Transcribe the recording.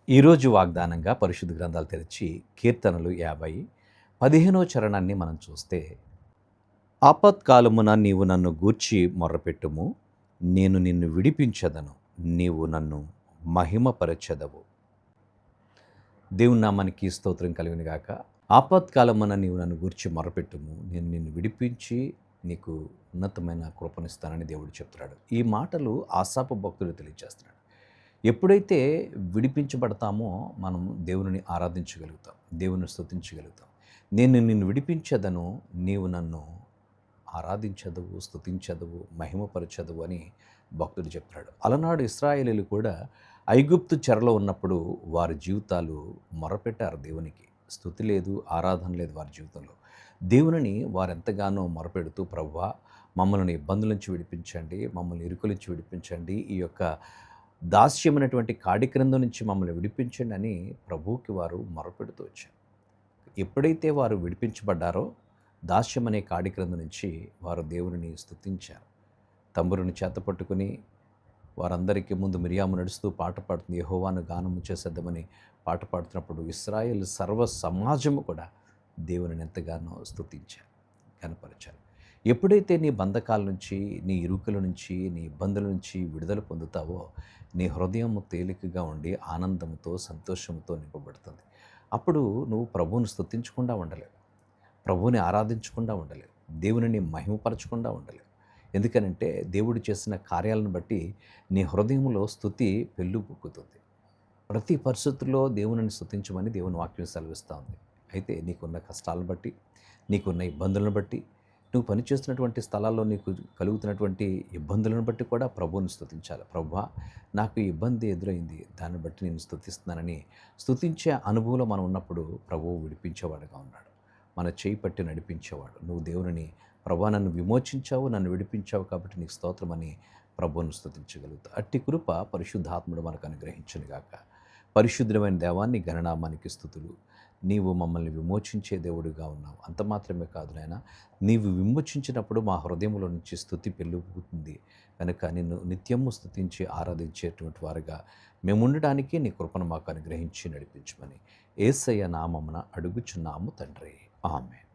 ఈరోజు వాగ్దానంగా పరిశుద్ధ గ్రంథాలు తెరిచి కీర్తనలు 50 15వ చరణాన్ని మనం చూస్తే, ఆపత్కాలమున నీవు నన్ను గూర్చి మొర్రపెట్టుము, నేను నిన్ను విడిపించదను, నీవు నన్ను మహిమపరచెదవు. దేవుని నామానికి స్తోత్రం కలుగును గాక. ఆపత్కాలమున నీవు నన్ను గూర్చి మొర్రపెట్టుము, నేను నిన్ను విడిపించి నీకు ఉన్నతమైన కృపనిస్తానని దేవుడు చెప్తున్నాడు. ఈ మాటలు ఆసాపు భక్తుడు తెలియజేస్తున్నాడు. ఎప్పుడైతే విడిపించబడతామో మనం దేవునిని ఆరాధించగలుగుతాం, దేవుని స్తుతించగలుగుతాం. నేను నిన్ను విడిపించదను, నీవు నన్ను ఆరాధించదవు, స్తుతించదవు, మహిమపరచదవు అని భక్తుడు చెప్తున్నాడు. అలనాడు ఇశ్రాయేలీయులు కూడా ఐగుప్తు చెరలో ఉన్నప్పుడు వారి జీవితాలు మొరపెట్టారు దేవునికి. స్తుతి లేదు, ఆరాధన లేదు వారి జీవితంలో. దేవునిని వారెంతగానో మొరపెడుతూ, ప్రభువా మమ్మల్ని ఇబ్బందుల నుంచి విడిపించండి, మమ్మల్ని ఇరుకుల నుంచి విడిపించండి, ఈ యొక్క దాస్యమైనటువంటి కాడి క్రింద నుంచి మమ్మల్ని విడిపించండి అని ప్రభువుకి వారు మొరపెడుతూ వచ్చారు. ఎప్పుడైతే వారు విడిపించబడ్డారో దాస్యం అనే కాడి క్రింద నుంచి వారు దేవునిని స్తుతించారు. తంబురుని చేత పట్టుకుని వారందరికీ ముందు మిరియాము నడుస్తూ పాట పాడుతుంది, యెహోవాను గానము చేసేద్దామని పాట పాడుతున్నప్పుడు ఇశ్రాయేలు సర్వ సమాజము కూడా దేవునిని ఎంతగానో స్తుతించారు, కనపరిచారు. ఎప్పుడైతే నీ బంధకాల నుంచి, నీ ఇరుకుల నుంచి, నీ ఇబ్బందుల నుంచి విడుదల పొందుతావో నీ హృదయం తేలికగా ఉండి ఆనందంతో, సంతోషంతో నింపబడుతుంది. అప్పుడు నువ్వు ప్రభువుని స్తుతించకుండా ఉండలేవు, ప్రభువుని ఆరాధించకుండా ఉండలేవు, దేవునిని మహిమపరచకుండా ఉండలేవు. ఎందుకనంటే దేవుడు చేసిన కార్యాలను బట్టి నీ హృదయంలో స్తుతి పెళ్ళుబుక్కుతుంది. ప్రతి పరిస్థితుల్లో దేవునిని స్తుతించమని దేవుని వాక్యం సెలవిస్తూ ఉంది. అయితే నీకున్న కష్టాలను బట్టి, నీకున్న ఇబ్బందులను బట్టి, నువ్వు పనిచేస్తున్నటువంటి స్థలాల్లో నీకు కలుగుతున్నటువంటి ఇబ్బందులను బట్టి కూడా ప్రభువుని స్తుతించాలి. ప్రభువా నాకు ఈ ఇబ్బంది ఎదురైంది, దాన్ని బట్టి నేను స్తుతిస్తున్నానని స్తుతించే అనుభవంలో మనం ఉన్నప్పుడు ప్రభువు విడిపించేవాడుగా ఉన్నాడు, మన చేయి పట్టి నడిపించేవాడు. నువ్వు దేవునిని, ప్రభువా నన్ను విమోచించావు, నన్ను విడిపించావు కాబట్టి నీకు స్తోత్రమని ప్రభువును స్తుతించగలుగుతావు. అట్టి కృప పరిశుద్ధాత్ముడు మనకు అనుగ్రహించునుగాక. పరిశుద్ధమైన దేవాన్ని గణనామానికి స్తుతులు. నీవు మమ్మల్ని విమోచించే దేవుడిగా ఉన్నావు. అంత మాత్రమే కాదు నాయన, నీవు విమోచించినప్పుడు మా హృదయంలో నుంచి స్తుతి పెళ్ళిపోతుంది కనుక నిన్ను నిత్యము స్తుతించి ఆరాధించేటువంటి వారుగా మేము ఉండడానికి నీ కృపను మాకు అనుగ్రహించి నడిపించమని యేసయ్య నామమున అడుగుచున్నాము తండ్రి. ఆమేన్.